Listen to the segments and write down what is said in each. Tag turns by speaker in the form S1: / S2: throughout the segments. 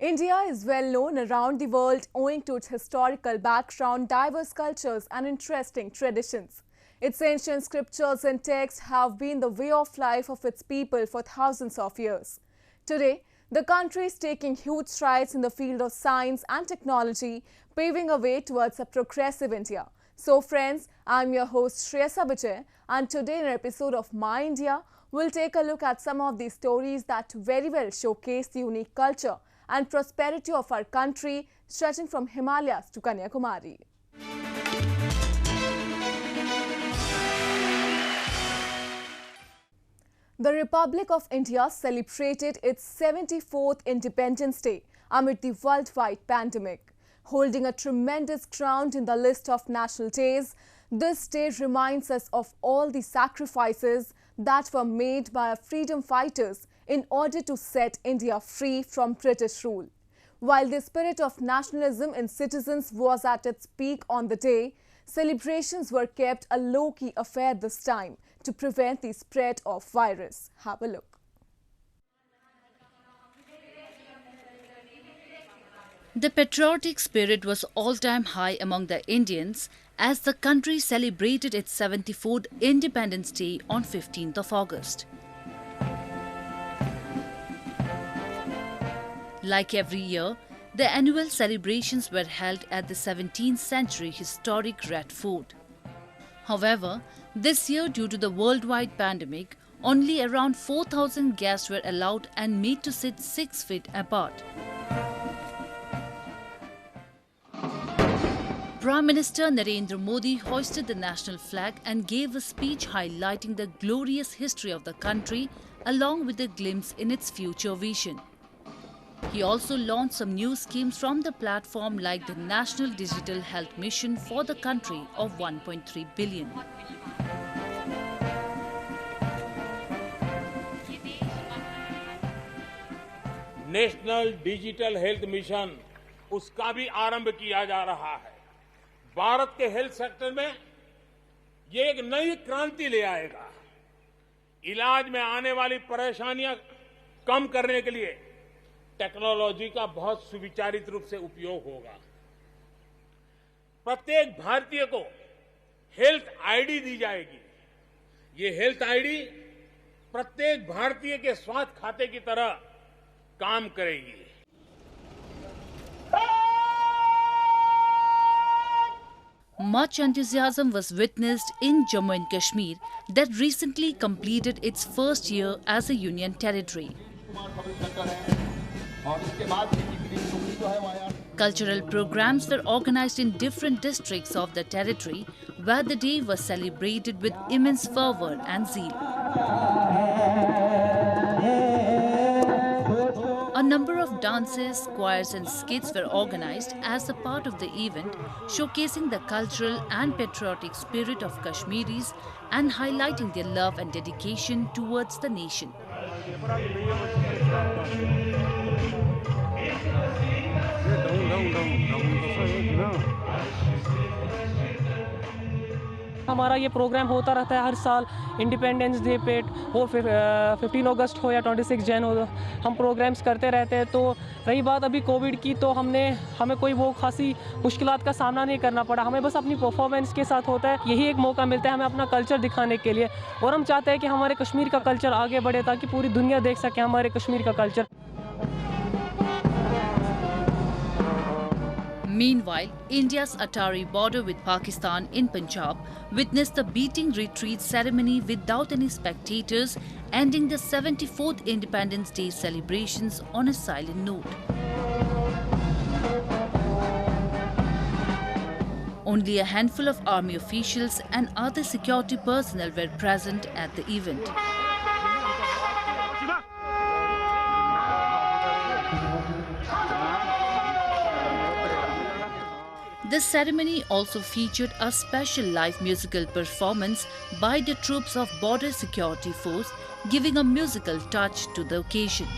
S1: India is well known around the world owing to its historical background, diverse cultures, and interesting traditions. Its ancient scriptures and texts have been the way of life of its people for thousands of years. Today, the country is taking huge strides in the field of science and technology, paving a way towards a progressive India. So friends, I'm your host Shreyasa Vijay, and today in an episode of My India, we'll take a look at some of these stories that very well showcase the unique culture and prosperity of our country, stretching from Himalayas to Kanyakumari. The Republic of India celebrated its 74th Independence Day amid the worldwide pandemic. Holding a tremendous ground in the list of national days, this day reminds us of all the sacrifices that were made by our freedom fighters in order to set India free from British rule. While the spirit of nationalism in citizens was at its peak on the day, celebrations were kept a low-key affair this time to prevent the spread of virus. Have a look.
S2: The patriotic spirit was all-time high among the Indians as the country celebrated its 74th Independence Day on 15th of August. Like every year, the annual celebrations were held at the 17th century historic Red Fort. However, this year, due to the worldwide pandemic, only around 4,000 guests were allowed and made to sit 6 feet apart. Prime Minister Narendra Modi hoisted the national flag and gave a speech highlighting the glorious history of the country along with a glimpse in its future vision. He also launched some new schemes from the platform like the National Digital Health Mission for the country of 1.3 billion.
S3: National digital health mission उसका भी आरंभ किया जा रहा है। भारत के health sector में ये एक नई क्रांति ले आएगा। इलाज में आने वाली परेशानियां कम करने के लिए टेक्नोलॉजी का बहुत सुविचारित रूप से उपयोग होगा। प्रत्येक भारतीय को हेल्थ आईडी दी जाएगी। ये हेल्थ आईडी प्रत्येक भारतीय के स्वास्थ्य खाते की तरह काम करेगी।
S2: Much enthusiasm was witnessed in Jammu and Kashmir that recently completed its first year as a union territory. Cultural programs were organized in different districts of the territory where the day was celebrated with immense fervor and zeal. A number of dances, choirs and skits were organized as a part of the event, showcasing the cultural and patriotic spirit of Kashmiris and highlighting their love and dedication towards the nation.
S4: हमारा ये programme होता रहता है हर साल independence day पे हो 15 अगस्त हो या 26 जन हो, हम प्रोग्राम्स करते रहते हैं। तो रही बात अभी कोविड की, तो हमें कोई वो खासी मुश्किलात का सामना नहीं करना पड़ा। हमें बस अपनी परफॉर्मेंस के साथ होता है, यही एक मौका मिलता है हमें अपना कल्चर दिखाने के लिए। और हम चाहते हैं कि हमारे कश्मीर का कल्चर आगे बढ़े ताकि पूरी दुनिया देख सके हमारे कश्मीर का culture.
S2: Meanwhile, India's Atari border with Pakistan in Punjab witnessed the beating retreat ceremony without any spectators, ending the 74th Independence Day celebrations on a silent note. Only a handful of army officials and other security personnel were present at the event. This ceremony also featured a special live musical performance by the troops of Border Security Force, giving a musical touch to the occasion.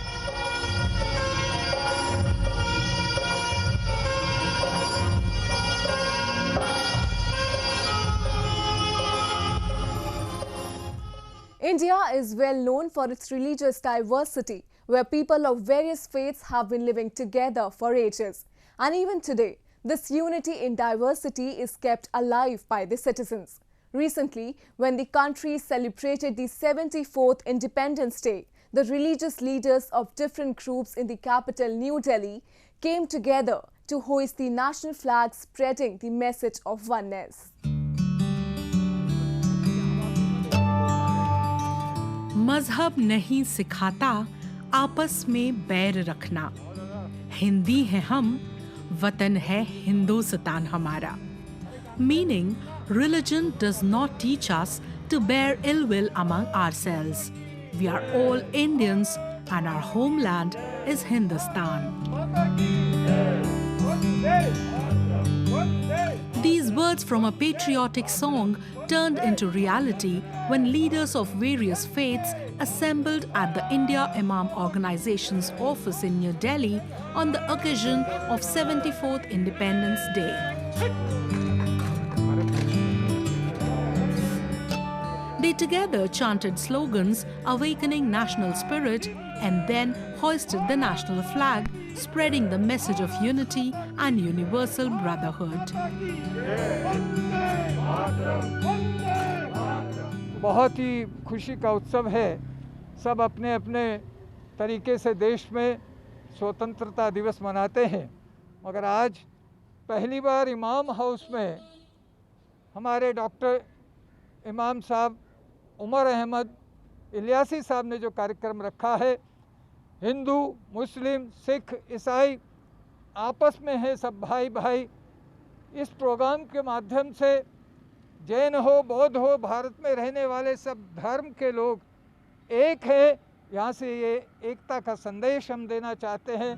S1: India is well known for its religious diversity, where people of various faiths have been living together for ages. And even today, this unity in diversity is kept alive by the citizens. Recently, when the country celebrated the 74th Independence Day, the religious leaders of different groups in the capital New Delhi came together to hoist the national flag, spreading the message of oneness.
S5: मजहब नहीं सिखाता आपस में बैर रखना। हिंदी है हम, वतन है हिंदुस्तान हमारा। Meaning, religion does not teach us to bear ill will among ourselves. We are all Indians and our homeland is Hindustan. These words from a patriotic song turned into reality when leaders of various faiths assembled at the India Imam Organization's office in New Delhi on the occasion of 74th Independence Day. They together chanted slogans awakening national spirit and then hoisted the national flag, spreading the message of unity and universal brotherhood.
S6: बहुत ही खुशी का उत्सव है। सब अपने अपने तरीके से देश में स्वतंत्रता दिवस मनाते हैं, मगर आज पहली बार इमाम हाउस में हमारे डॉक्टर इमाम साहब उमर अहमद इलियासी साहब ने जो कार्यक्रम रखा है, हिंदू, मुस्लिम, सिख, ईसाई आपस में है, सब भाई भाई। इस प्रोग्राम के माध्यम से जैन हो, बौद्ध हो, भारत में रहने वाले सब धर्म के लोग एक हैं। यहाँ से ये एकता का संदेश हम देना चाहते हैं।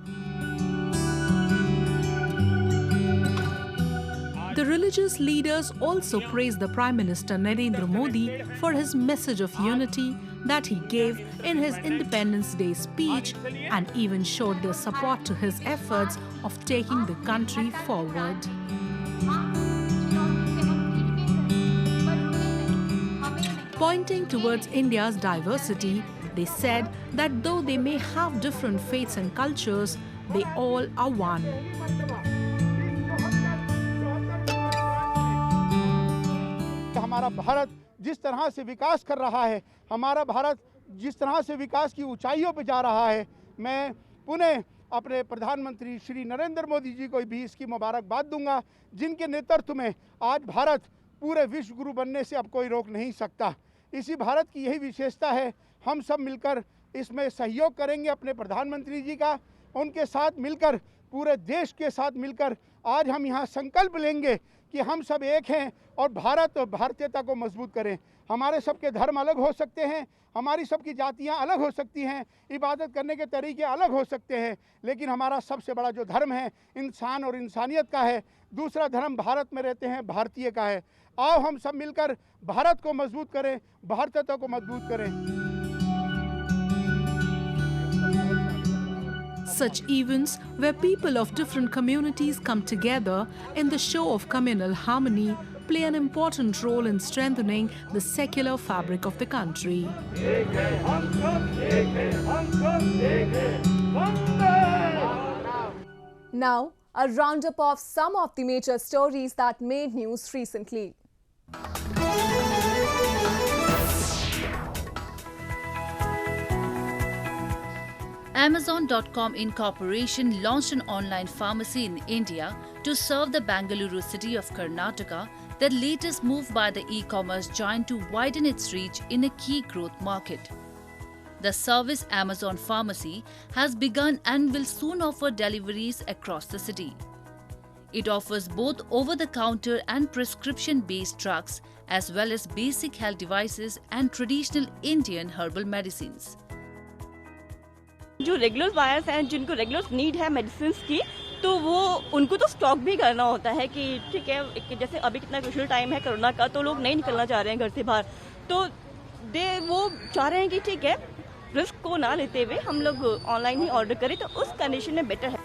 S5: The religious leaders also praised the Prime Minister Narendra Modi for his message of unity that he gave in his Independence Day speech and even showed their support to his efforts of taking the country forward. Pointing towards India's diversity, they said that though they may have different faiths and cultures, they all are one.
S7: हमारा भारत जिस तरह से विकास कर रहा है, हमारा भारत जिस तरह से विकास की ऊंचाइयों पर जा रहा है, मैं पुनः अपने प्रधानमंत्री श्री नरेंद्र मोदी जी को भी इसकी मुबारकबाद दूंगा, जिनके नेतृत्व में आज भारत पूरे विश्व गुरु बनने से अब कोई रोक नहीं सकता। इसी भारत की यही विशेषता है। हम सब मिलकर इसमें सहयोग करेंगे अपने प्रधानमंत्री जी का, उनके साथ मिलकर, पूरे देश के साथ मिलकर आज हम यहाँ संकल्प लेंगे कि हम सब एक हैं और भारत और भारतीयता को मजबूत करें। हमारे सबके धर्म अलग हो सकते हैं, हमारी सबकी जातियां अलग हो सकती हैं, इबादत करने के तरीके अलग हो सकते हैं, लेकिन हमारा सबसे बड़ा जो धर्म है इंसान और इंसानियत का है। दूसरा धर्म भारत में रहते हैं भारतीय का है। आओ हम सब मिलकर भारत को मजबूत करें, भारतीयता को मजबूत करें।
S5: Such events where people of different communities come together in the show of communal harmony play an important role in strengthening the secular fabric of the country.
S1: Now, a roundup of some of the major stories that made news recently.
S2: Amazon.com Incorporation launched an online pharmacy in India to serve the Bengaluru city of Karnataka, the latest move by the e-commerce giant to widen its reach in a key growth market. The service Amazon Pharmacy has begun and will soon offer deliveries across the city. It offers both over-the-counter and prescription-based drugs as well as basic health devices and traditional Indian herbal medicines.
S8: जो regular buyers हैं, जिनको regular need है medicine की, तो वो उनको तो stock भी करना होता है कि ठीक है, जैसे अभी कितना क्रूशियल टाइम है कोरोना का, तो लोग नहीं निकलना चाह रहे हैं घर से बाहर, तो वो चाह रहे हैं कि ठीक है, रिस्क को ना लेते हुए हम लोग ऑनलाइन ही ऑर्डर करें, तो उस कंडीशन में बेटर है।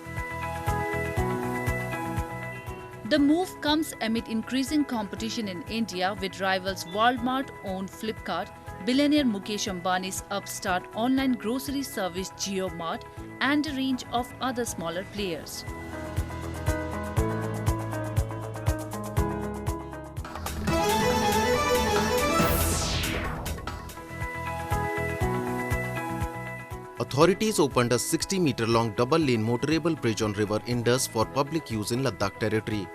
S2: The move comes amid increasing competition in India, with rivals Walmart-owned Flipkart billionaire Mukesh Ambani's upstart online grocery service JioMart, and a range of other smaller players.
S9: Authorities opened a 60-meter-long double-lane motorable bridge on River Indus for public use in Ladakh territory.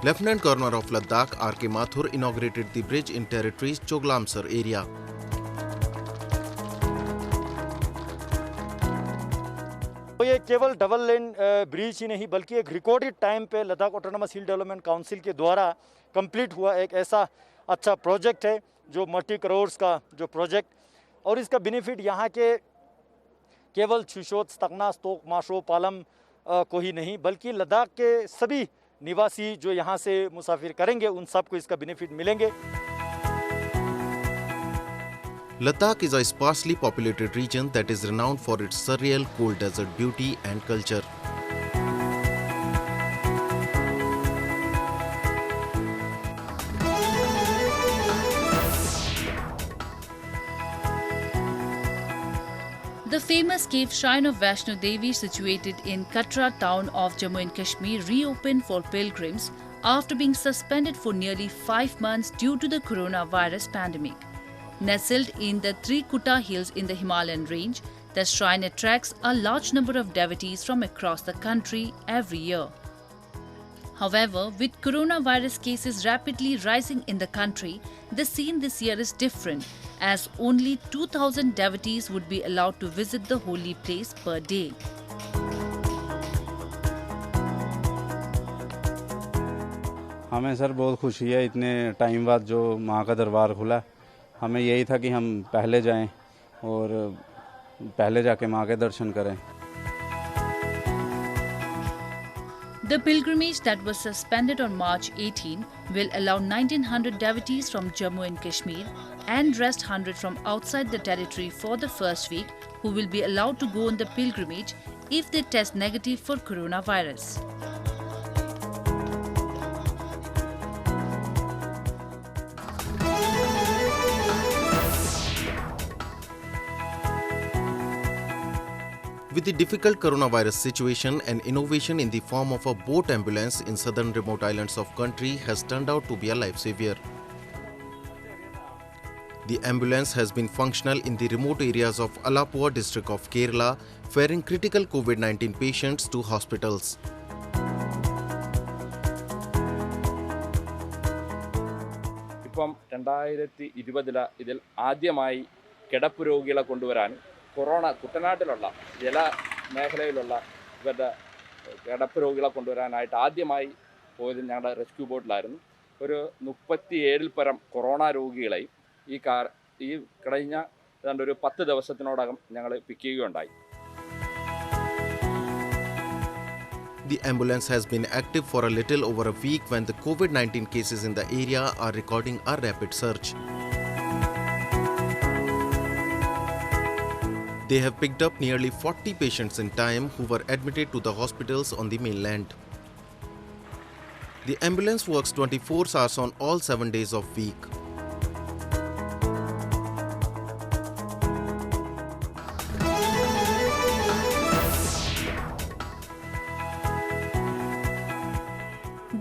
S9: Lieutenant Governor of Ladakh R.K. Mathur inaugurated the bridge in territory's Choglamsar area.
S10: तो ये केवल double lane bridge ही नहीं बल्कि एक recorded time पे Ladakh autonomous हिल development council के द्वारा complete हुआ एक ऐसा अच्छा प्रोजेक्ट है जो मल्टी करोड़ का जो प्रोजेक्ट, और इसका बेनिफिट यहाँ के केवल छुशोत, तकना, स्तोक, माशो, पालम को ही नहीं बल्कि लद्दाख के सभी निवासी जो यहाँ से मुसाफिर करेंगे उन सबको इसका बेनिफिट मिलेंगे।
S9: Ladakh is a sparsely populated region that is renowned for its surreal cold desert beauty and culture.
S2: The famous cave shrine of Vaishno Devi, situated in Katra town of Jammu and Kashmir, reopened for pilgrims after being suspended for nearly 5 months due to the coronavirus pandemic. Nestled in the Trikuta hills in the Himalayan range, the shrine attracts a large number of devotees from across the country every year. However, with coronavirus cases rapidly rising in the country, the scene this year is different, as only 2,000 devotees would be allowed to visit the holy place per day.
S11: हमें sir बहुत खुशी है, इतने time बाद जो माँ का दरबार खुला। हमें यही था कि हम पहले जाएं और पहले जाके माँ के दर्शन करें।
S2: The pilgrimage that was suspended on March 18 will allow 1,900 devotees from Jammu and Kashmir and rest 100 from outside the territory for the first week, who will be allowed to go on the pilgrimage if they test negative for coronavirus.
S9: With the difficult coronavirus situation, an innovation in the form of a boat ambulance in southern remote islands of country has turned out to be a lifesaver. The ambulance has been functional in the remote areas of Alappuzha district of Kerala, ferrying critical COVID-19 patients to hospitals.
S12: ഇപ്പം 2020 ഇതിൽ ആദ്യമായി കിടപ്പ് രോഗികളെ കൊണ്ടുവരാൻ corona കുട്ടനാട്ടിലുള്ള ജലമേഖലയിലുള്ള ഇവരുടെ കിടപ്പ് രോഗികളെ കൊണ്ടുവരാനായിട്ട് ആദ്യമായി പോയത് ഞങ്ങളുടെ റെസ്ക്യൂ ബോട്ടിലായിരുന്നു. ഒരു 37 പരം കൊറോണ രോഗികളെ ഈ കഴിഞ്ഞ ഏതാണ്ട് ഒരു 10 ദിവസത്തിനോടകം ഞങ്ങൾ പിക്ക് ചെയ്യുകയുണ്ടായി.
S9: The ambulance has been active for a little over a week when the COVID-19 cases in the area are recording a rapid surge. They have picked up nearly 40 patients in time who were admitted to the hospitals on the mainland. The ambulance works 24 hours on all 7 days of week.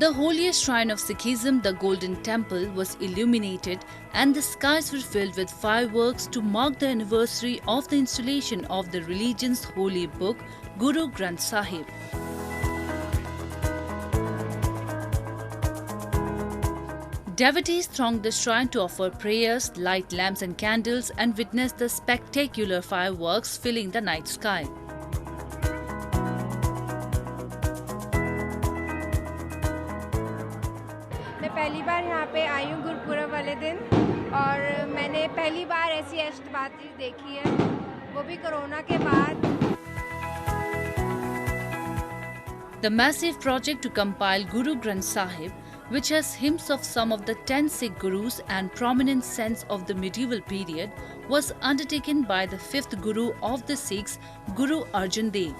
S2: The holiest shrine of Sikhism, the Golden Temple, was illuminated and the skies were filled with fireworks to mark the anniversary of the installation of the religion's holy book, Guru Granth Sahib. Devotees thronged the shrine to offer prayers, light lamps and candles, and witness the spectacular fireworks filling the night sky.
S13: मैं पहली बार यहाँ पे आई हूँ गुरुपुरब वाले दिन, और मैंने पहली बार ऐसी अष्टबाजी देखी है, वो भी कोरोना के बाद।
S2: The massive project to compile Guru Granth Sahib, which has hymns of some of the 10 Sikh Gurus and prominent saints of the medieval period, was undertaken by the 5th Guru of the Sikhs, Guru Arjan Dev.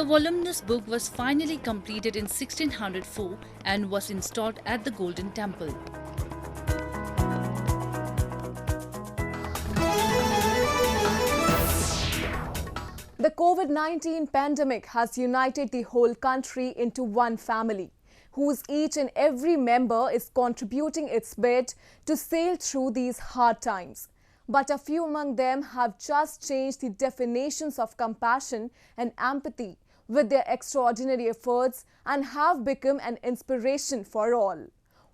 S2: The voluminous book was finally completed in 1604 and was installed at the Golden Temple.
S1: The COVID-19 pandemic has united the whole country into one family, whose each and every member is contributing its bit to sail through these hard times. But a few among them have just changed the definitions of compassion and empathy with their extraordinary efforts and have become an inspiration for all.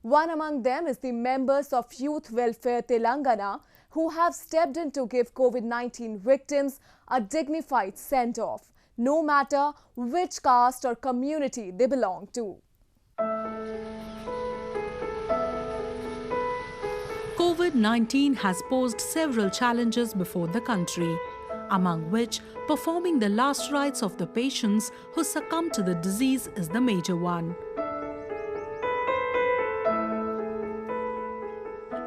S1: One among them is the members of Youth Welfare Telangana, who have stepped in to give COVID-19 victims a dignified send-off, no matter which caste or community they belong to.
S5: COVID-19 has posed several challenges before the country, among which performing the last rites of the patients who succumbed to the disease is the major one.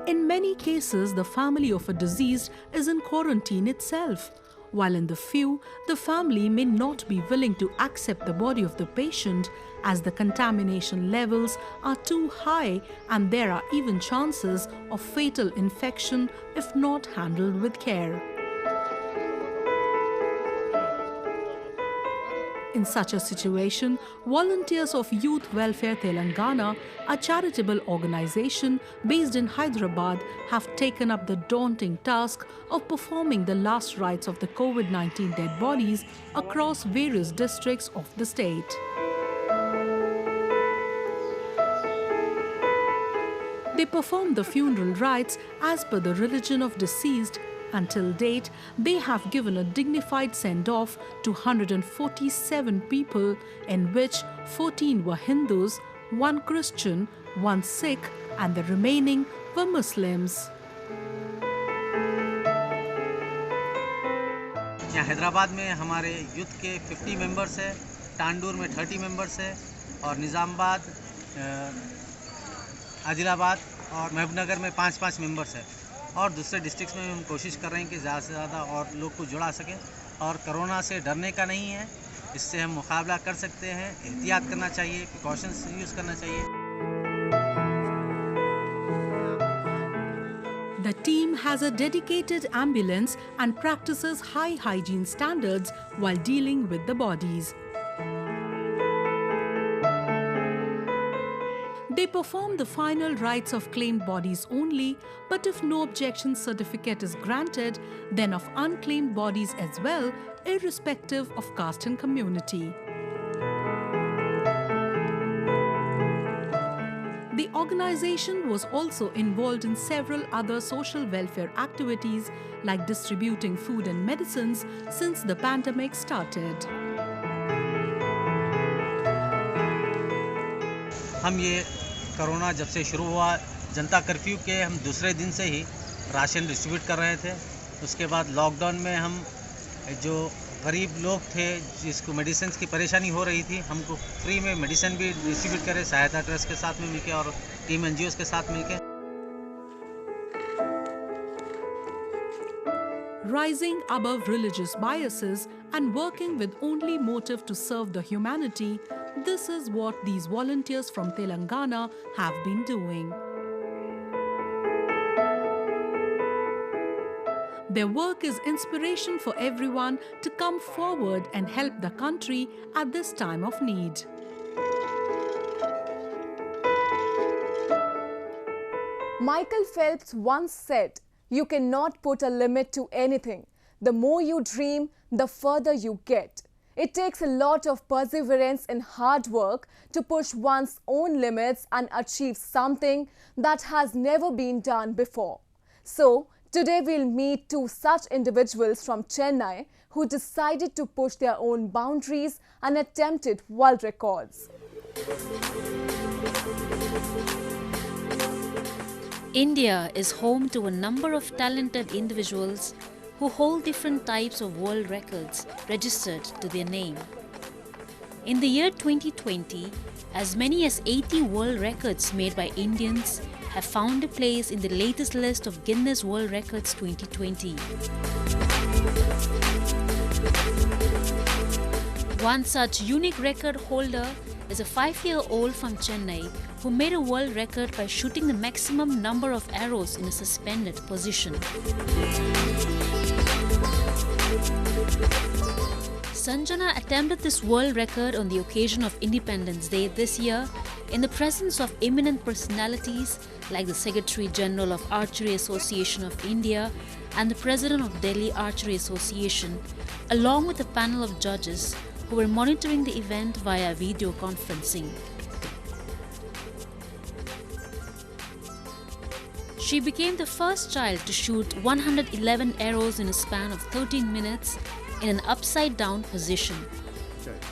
S5: In many cases, the family of a deceased is in quarantine itself, while in the few, the family may not be willing to accept the body of the patient as the contamination levels are too high and there are even chances of fatal infection if not handled with care. In such a situation, volunteers of Youth Welfare Telangana, a charitable organization based in Hyderabad, have taken up the daunting task of performing the last rites of the COVID-19 dead bodies across various districts of the state. They perform the funeral rites as per the religion of deceased. Until date, they have given a dignified send-off to 147 people, in which 14 were Hindus, 1 Christian, 1 Sikh, and the remaining were Muslims.
S14: यहाँ हैदराबाद में हमारे youth के 50 members है, तांडूर में 30 members है और निज़ामाबाद, आदिलाबाद और महबूबनगर में 5-5 मेंबर्स है और दूसरे डिस्ट्रिक्ट्स में हम कोशिश कर रहे हैं कि ज़्यादा से ज़्यादा और लोग को जुड़ा सकें और कोरोना से डरने का नहीं है, इससे हम मुकाबला कर सकते हैं, एहतियात करना चाहिए, प्रिकॉशंस यूज़ करना चाहिए।
S5: The team has a dedicated ambulance and practices high hygiene standards while dealing with the bodies. They perform the final rites of claimed bodies only, but if no objection certificate is granted, then of unclaimed bodies as well, irrespective of caste and community. The organization was also involved in several other social welfare activities like distributing food and medicines since the pandemic started.
S14: हम ये corona जब से शुरू हुआ, जनता curfew के हम दूसरे दिन से ही राशन डिस्ट्रीब्यूट कर रहे थे। उसके बाद लॉकडाउन में हम जो गरीब लोग थे जिसको मेडिसिन की परेशानी हो रही थी, हमको फ्री में मेडिसिन भी डिस्ट्रीब्यूट करे सहायता ट्रस्ट के साथ में मिलकर और टीम एनजीओ के साथ मिलकर।
S5: Rising above religious biases and working with only motive to serve the humanity, this is what these volunteers from Telangana have been doing. Their work is inspiration for everyone to come forward and help the country at this time of need.
S1: Michael Phelps once said, "You cannot put a limit to anything. The more you dream, the further you get." It takes a lot of perseverance and hard work to push one's own limits and achieve something that has never been done before. So, today we'll meet two such individuals from Chennai who decided to push their own boundaries and attempted world records.
S2: India is home to a number of talented individuals who hold different types of world records registered to their name. In the year 2020, as many as 80 world records made by Indians have found a place in the latest list of Guinness World Records 2020. One such unique record holder is a 5-year-old from Chennai who made a world record by shooting the maximum number of arrows in a suspended position. Sanjana attempted this world record on the occasion of Independence Day this year in the presence of eminent personalities like the Secretary General of Archery Association of India and the President of Delhi Archery Association, along with a panel of judges who were monitoring the event via video conferencing. She became the first child to shoot 111 arrows in a span of 13 minutes in an upside-down position.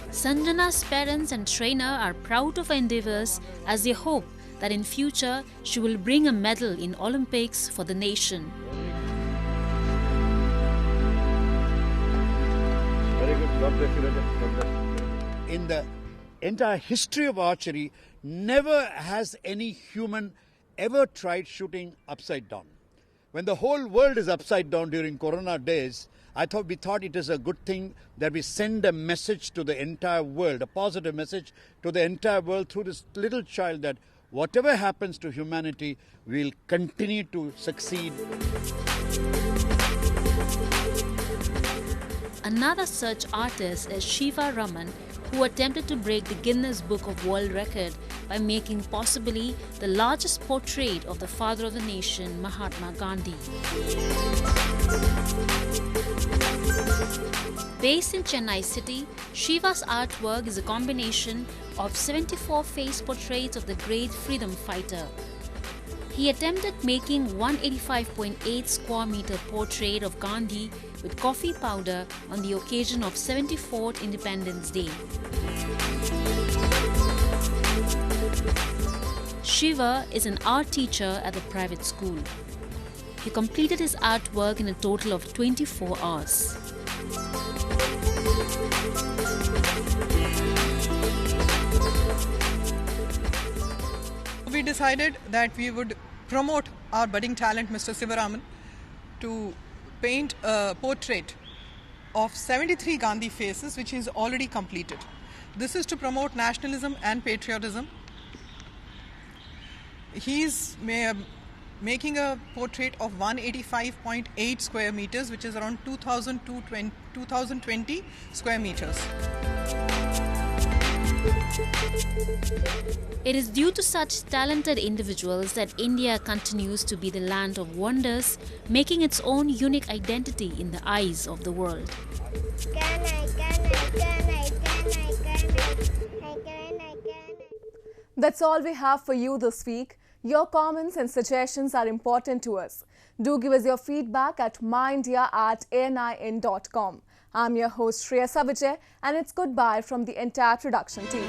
S2: Sanjana's parents and trainer are proud of her endeavours as they hope that in future she will bring a medal in Olympics for the nation.
S15: Very good. God bless you, Raja. God bless you. In the entire history of archery, never has any human ever tried shooting upside down. When the whole world is upside down during Corona days, we thought it is a good thing that we send a message to the entire world, a positive message to the entire world through this little child that whatever happens to humanity, we'll continue to succeed.
S2: Another such artist is Shiva Raman, who attempted to break the Guinness Book of World Record by making possibly the largest portrait of the father of the nation, Mahatma Gandhi. Based in Chennai city, Shiva's artwork is a combination of 74 face portraits of the great freedom fighter. He attempted making 185.8 square meter portrait of Gandhi with coffee powder on the occasion of 74th Independence Day. Shiva is an art teacher at the private school. He completed his artwork in a total of 24 hours.
S16: We decided that we would promote our budding talent, Mr. Sivaraman, to paint a portrait of 73 Gandhi faces, which is already completed. This is to promote nationalism and patriotism. He's making a portrait of 185.8 square meters, which is around 2020 square meters.
S2: It is due to such talented individuals that India continues to be the land of wonders, making its own unique identity in the eyes of the world.
S1: That's all we have for you this week. Your comments and suggestions are important to us. Do give us your feedback at myindia@anin.com. I'm your host Shreya Savijay, and it's goodbye from the entire production team.